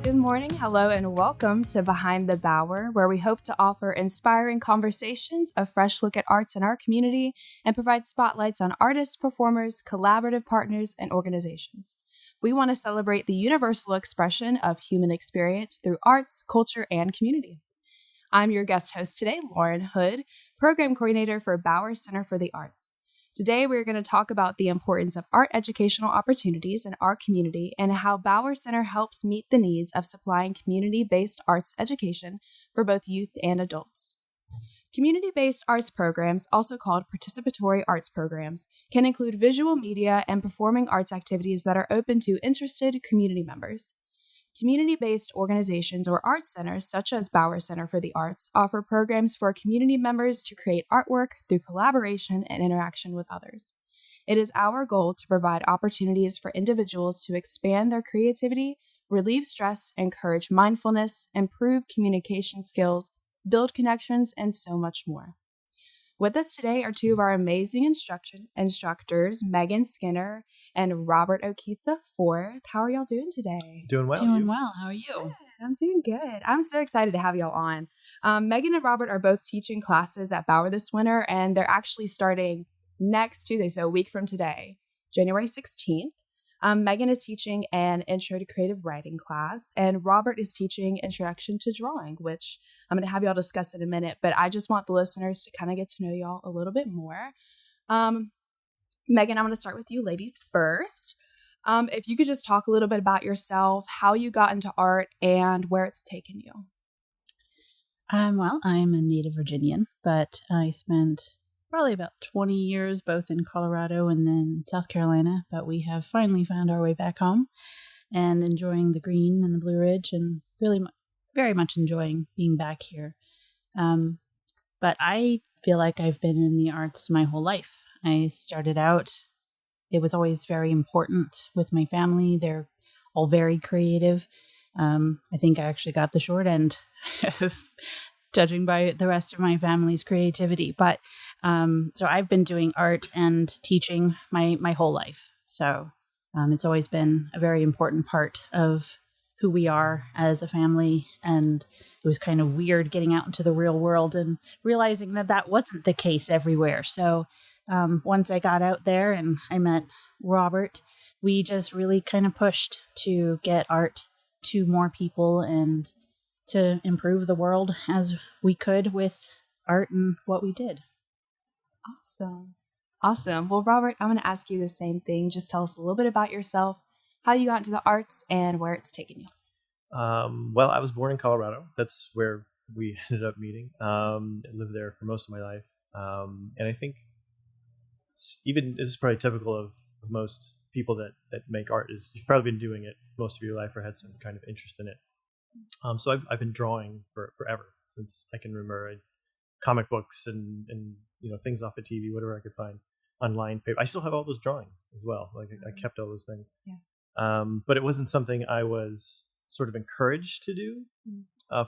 Good morning, hello, and welcome to Behind the Bower, where we hope to offer inspiring conversations, a fresh look at arts in our community, and provide spotlights on artists, performers, collaborative partners, and organizations. We want to celebrate the universal expression of human experience through arts, culture, and community. I'm your guest host today, Lauren Hood, Program Coordinator for Bower Center for the Arts. Today, we're going to talk about the importance of art educational opportunities in our community and how Bower Center helps meet the needs of supplying community-based arts education for both youth and adults. Community-based arts programs, also called participatory arts programs, can include visual media and performing arts activities that are open to interested community members. Community-based organizations or arts centers, such as Bower Center for the Arts, offer programs for community members to create artwork through collaboration and interaction with others. It is our goal to provide opportunities for individuals to expand their creativity, relieve stress, encourage mindfulness, improve communication skills, build connections, and so much more. With us today are two of our amazing instructors, Megan Skinner and Robert O'Keefe IV. How are y'all doing today? Doing well. Doing well. How are you? Good. I'm doing good. I'm so excited to have y'all on. Megan and Robert are both teaching classes at Bower this winter, and they're actually starting next Tuesday, so a week from today, January 16th. Megan is teaching an Intro to Creative Writing class, and Robert is teaching Introduction to Drawing, which I'm going to have y'all discuss in a minute, but I just want the listeners to kind of get to know y'all a little bit more. Megan, I'm going to start with you ladies first. If you could just talk a little bit about yourself, how you got into art, and where it's taken you. Well, I'm a native Virginian, but I spent probably about 20 years both in Colorado and then South Carolina, but we have finally found our way back home and enjoying the green and the Blue Ridge and really very much enjoying being back here. But I feel like I've been in the arts my whole life. I started out, it was always very important with my family. They're all very creative. I think I actually got the short end judging by the rest of my family's creativity. But so I've been doing art and teaching my whole life. So it's always been a very important part of who we are as a family. And it was kind of weird getting out into the real world and realizing that wasn't the case everywhere. So once I got out there and I met Robert, we just really kind of pushed to get art to more people and to improve the world as we could with art and what we did. Awesome. Well, Robert, I'm going to ask you the same thing. Just tell us a little bit about yourself, how you got into the arts, and where it's taken you. Well, I was born in Colorado. That's where we ended up meeting. I lived there for most of my life. And I think even this is probably typical of most people that make art is you've probably been doing it most of your life or had some kind of interest in it. So I've been drawing for forever, since I can remember. Comic books and things off of TV, whatever I could find online paper. I still have all those drawings as well. Like I kept all those things. Yeah. But it wasn't something I was sort of encouraged to do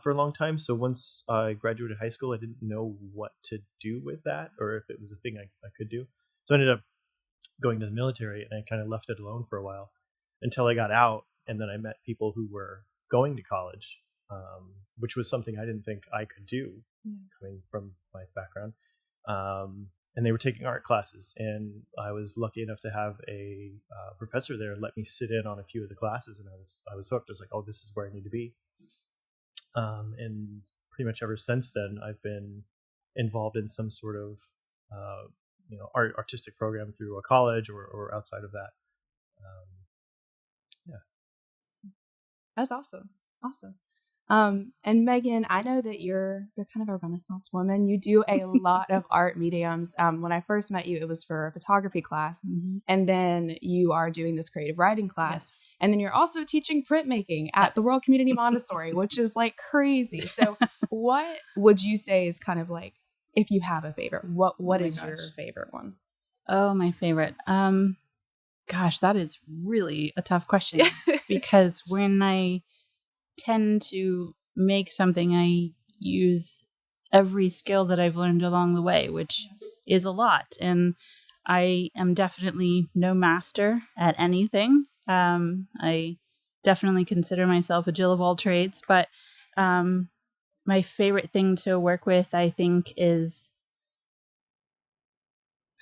for a long time. So once I graduated high school, I didn't know what to do with that or if it was a thing I could do. So I ended up going to the military, and I kind of left it alone for a while until I got out, and then I met people who were going to college, which was something I didn't think I could do coming from my background. And they were taking art classes, and I was lucky enough to have a professor there let me sit in on a few of the classes, and I was hooked. I was like, oh, this is where I need to be. And pretty much ever since then, I've been involved in some sort of artistic program through a college or outside of that. That's awesome. And Megan, I know that you're kind of a Renaissance woman. You do a lot of art mediums. When I first met you, it was for a photography class. Mm-hmm. And then you are doing this creative writing class. Yes. And then you're also teaching printmaking at the World Community Montessori, which is like crazy. So what would you say is kind of like, if you have a favorite, what is your favorite one? Oh, my favorite. Gosh, that is really a tough question because when I tend to make something, I use every skill that I've learned along the way, which is a lot. And I am definitely no master at anything. I definitely consider myself a Jill of all trades, but my favorite thing to work with, I think, is,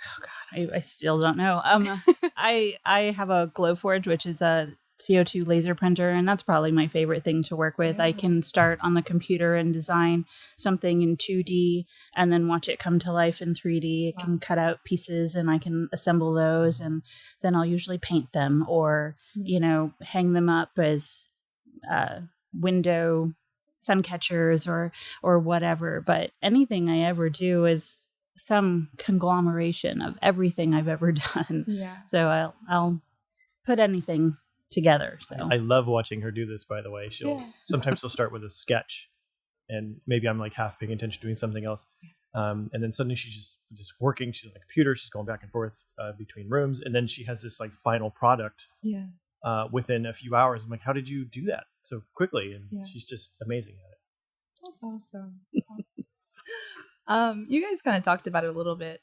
oh God, I still don't know. I have a Glowforge, which is a CO2 laser printer, and that's probably my favorite thing to work with. I can start on the computer and design something in 2D and then watch it come to life in 3D. It can cut out pieces and I can assemble those, and then I'll usually paint them or, hang them up as window sun catchers or whatever. But anything I ever do is some conglomeration of everything I've ever done. Yeah. So I'll put anything together. So I love watching her do this, by the way. Sometimes she'll start with a sketch and maybe I'm like half paying attention doing something else. And then suddenly she's just working. She's on the computer. She's going back and forth between rooms. And then she has this like final product within a few hours. I'm like, how did you do that so quickly? And she's just amazing at it. That's awesome. You guys kind of talked about it a little bit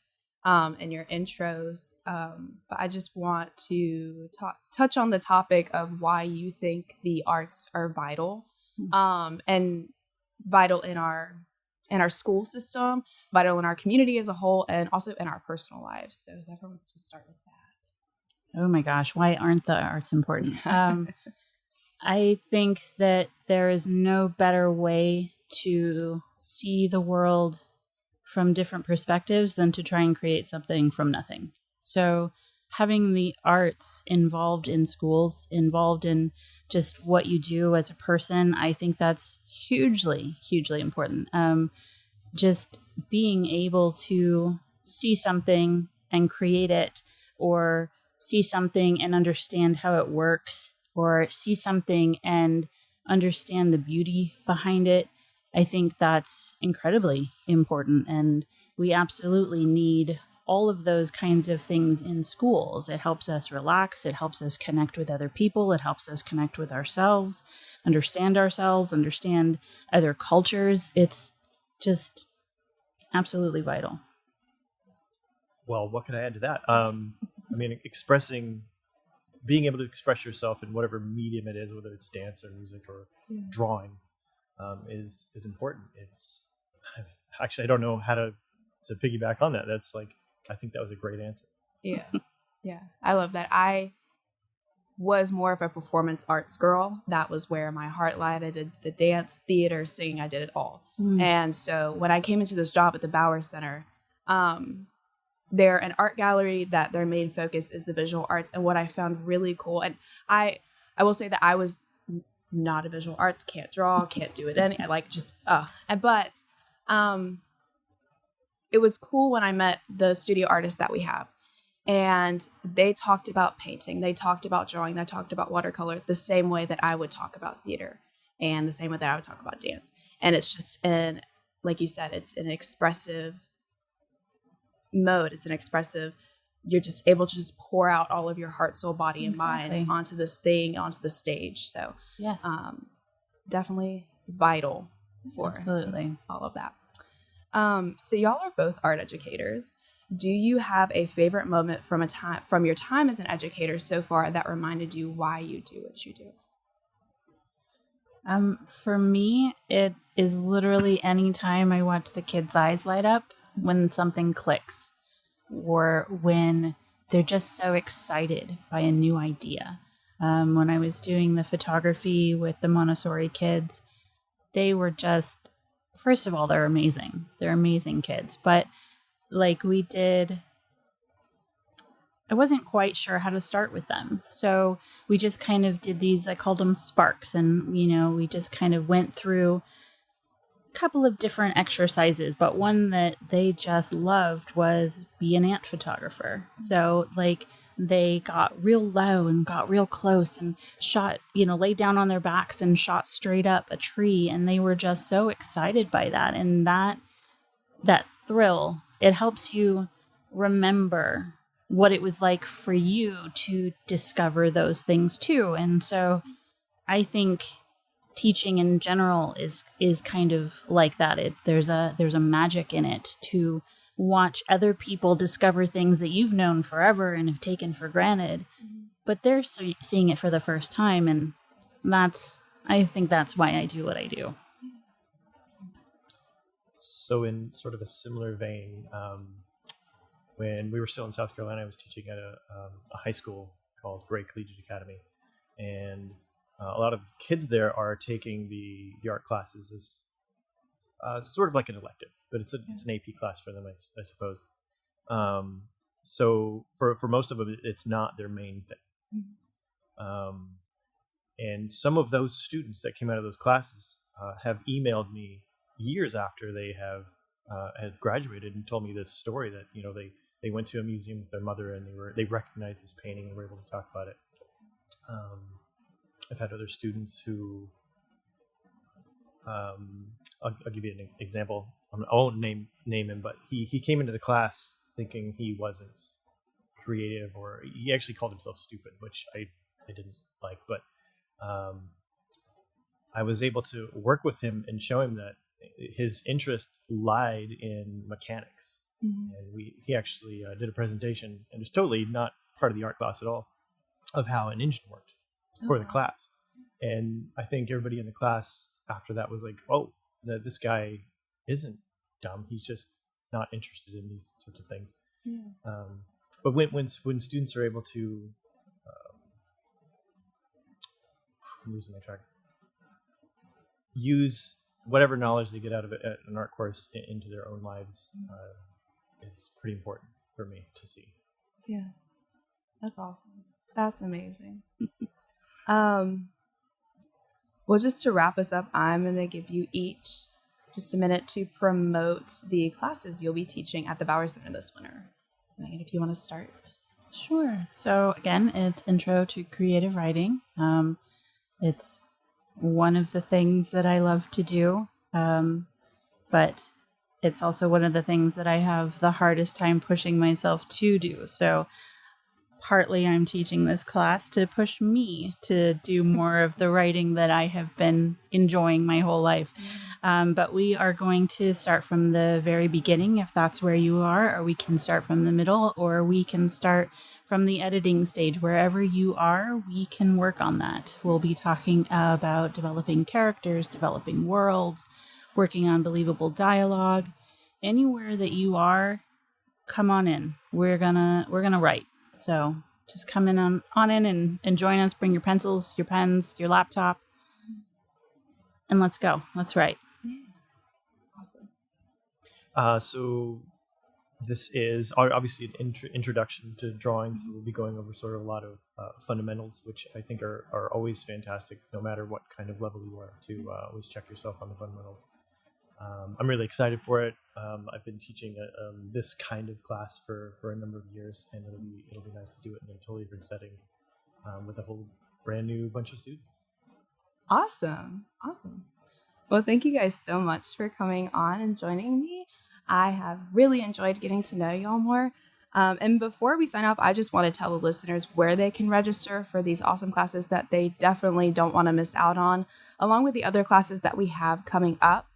in your intros, but I just want to touch on the topic of why you think the arts are vital, and vital in our school system, vital in our community as a whole, and also in our personal lives. So whoever wants to start with that. Oh my gosh, why aren't the arts important? I think that there is no better way to see the world from different perspectives than to try and create something from nothing. So having the arts involved in schools, involved in just what you do as a person, I think that's hugely, hugely important. Just being able to see something and create it, or see something and understand how it works, or see something and understand the beauty behind it, I think that's incredibly important. And we absolutely need all of those kinds of things in schools. It helps us relax. It helps us connect with other people. It helps us connect with ourselves, understand other cultures. It's just absolutely vital. Well, what can I add to that? I mean, being able to express yourself in whatever medium it is, whether it's dance or music or drawing, is important. It's actually, I don't know how to piggyback on that. That's like, I think that was a great answer. Yeah. I love that. I was more of a performance arts girl. That was where my heart lied. I did the dance, theater, singing. I did it all. And so when I came into this job at the Bauer Center, they're an art gallery that their main focus is the visual arts. And what I found really cool, and I will say that I was not a visual arts, can't draw, can't do it but it was cool when I met the studio artists that we have, and they talked about painting, they talked about drawing, they talked about watercolor the same way that I would talk about theater, and the same way that I would talk about dance. And it's just like you said, it's an expressive mode. It's an expressive, you're just able to just pour out all of your heart, soul, body, and mind onto this thing, onto the stage. So yes, definitely vital for absolutely all of that. So y'all are both art educators. Do you have a favorite moment from your time as an educator so far that reminded you why you do what you do? For me, it is literally any time I watch the kids' eyes light up when something clicks, or when they're just so excited by a new idea. When I was doing the photography with the Montessori kids, they were just, first of all, they're amazing. They're amazing kids. But like I wasn't quite sure how to start with them. So we just kind of did these, I called them sparks. And, we just kind of went through a couple of different exercises, but one that they just loved was be an ant photographer. So like they got real low and got real close and shot, laid down on their backs and shot straight up a tree. And they were just so excited by that. And that thrill, it helps you remember what it was like for you to discover those things too. And so I think teaching in general is kind of like that. There's a magic in it to watch other people discover things that you've known forever and have taken for granted, but they're seeing it for the first time. And I think that's why I do what I do. So in sort of a similar vein, when we were still in South Carolina, I was teaching at a high school called Gray Collegiate Academy, and a lot of the kids there are taking the art classes as sort of like an elective, but it's an AP class for them, I suppose. So for most of them, it's not their main thing. And some of those students that came out of those classes have emailed me years after they have graduated and told me this story that, you know, they went to a museum with their mother and they recognized this painting and were able to talk about it. I've had other students who, I'll give you an example. I won't name him, but he came into the class thinking he wasn't creative, or he actually called himself stupid, which I didn't like. But I was able to work with him and show him that his interest lied in mechanics. Mm-hmm. And he actually did a presentation, and it was totally not part of the art class at all, of how an engine worked for the class. And I think everybody in the class after that was like, oh, this guy isn't dumb. He's just not interested in these sorts of things. Yeah. But when students are able to, I'm losing my track, use whatever knowledge they get out of it at an art course into their own lives, it's pretty important for me to see. Yeah, that's awesome. That's amazing. Well, just to wrap us up, I'm going to give you each just a minute to promote the classes you'll be teaching at the Bauer Center this winter. So Megan, if you want to start. Sure. So again, it's Intro to Creative Writing. It's one of the things that I love to do, but it's also one of the things that I have the hardest time pushing myself to do. So partly I'm teaching this class to push me to do more of the writing that I have been enjoying my whole life. But we are going to start from the very beginning, if that's where you are, or we can start from the middle, or we can start from the editing stage. Wherever you are, we can work on that. We'll be talking about developing characters, developing worlds, working on believable dialogue. Anywhere that you are, come on in. We're gonna write. So just come in on in and join us. Bring your pencils, your pens, your laptop, and let's go. Let's write. Yeah, that's awesome. So this is obviously an introduction to drawing. So we'll be going over sort of a lot of fundamentals, which I think are always fantastic, no matter what kind of level you are, to always check yourself on the fundamentals. I'm really excited for it. I've been teaching this kind of class for a number of years, and it'll be nice to do it in a totally different setting with a whole brand new bunch of students. Awesome. Well, thank you guys so much for coming on and joining me. I have really enjoyed getting to know y'all more. And before we sign off, I just want to tell the listeners where they can register for these awesome classes that they definitely don't want to miss out on, along with the other classes that we have coming up.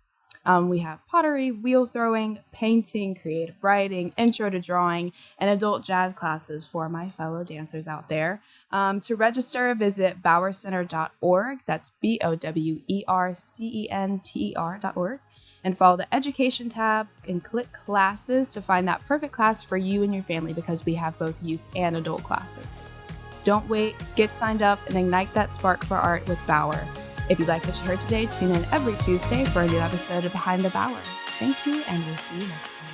We have pottery, wheel throwing, painting, creative writing, intro to drawing, and adult jazz classes for my fellow dancers out there. To register, visit BauerCenter.org. That's BOWERCENTER.org. And follow the education tab and click classes to find that perfect class for you and your family, because we have both youth and adult classes. Don't wait, get signed up and ignite that spark for art with Bauer. If you like what you heard today, tune in every Tuesday for a new episode of Behind the Bauer. Thank you, and we'll see you next time.